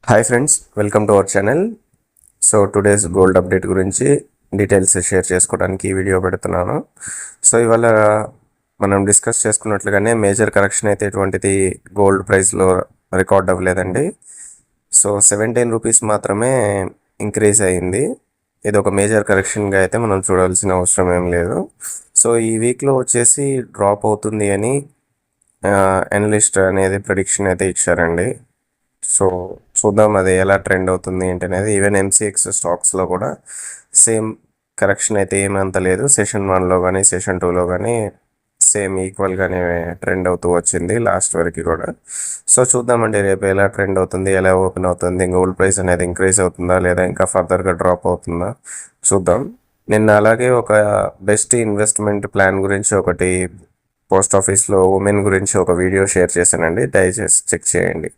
Hi friends, welcome to our channel. So today's gold update గురించి details share చేసుకోవడానికి ఈ video పెడుతున్నాను. So ఇవాళ మనం డిస్కస్ చేసుకున్నట్లుగానే మేజర్ కరెక్షన్ అయితే ఎటువంటిది గోల్డ్ ప్రైస్లో రికార్డ్ అవ్వలేదండి. సో 17 రూపీస్ మాత్రమే ఇంక్రీజ్ అయ్యింది. ఇది ఒక మేజర్ కరెక్షన్గా అయితే మనం చూడాల్సిన అవసరం ఏం లేదు. సో ఈ వీక్లో వచ్చేసి డ్రాప్ అవుతుంది అని అనలిస్ట్ అనేది ప్రిడిక్షన్ అయితే ఇచ్చారండి. సో చూద్దాం అది ఎలా ట్రెండ్ అవుతుంది ఏంటి అనేది. ఈవెన్ ఎంసీఎక్స్ స్టాక్స్లో కూడా సేమ్ కరెక్షన్ అయితే ఏమంత లేదు. సెషన్ 1లో కానీ సెషన్ 2లో కానీ సేమ్ ఈక్వల్గానే ట్రెండ్ అవుతూ వచ్చింది లాస్ట్ వరకు కూడా. సో చూద్దామండి రేపు ఎలా ట్రెండ్ అవుతుంది, ఎలా ఓపెన్ అవుతుంది, గోల్డ్ ప్రైస్ అనేది ఇంక్రీజ్ అవుతుందా లేదా ఇంకా ఫర్దర్గా డ్రాప్ అవుతుందా చూద్దాం. నిన్న అలాగే ఒక బెస్ట్ ఇన్వెస్ట్మెంట్ ప్లాన్ గురించి ఒకటి పోస్ట్ ఆఫీస్లో ఉమెన్ గురించి ఒక వీడియో షేర్ చేశానండి, దయచేసి చెక్ చేయండి.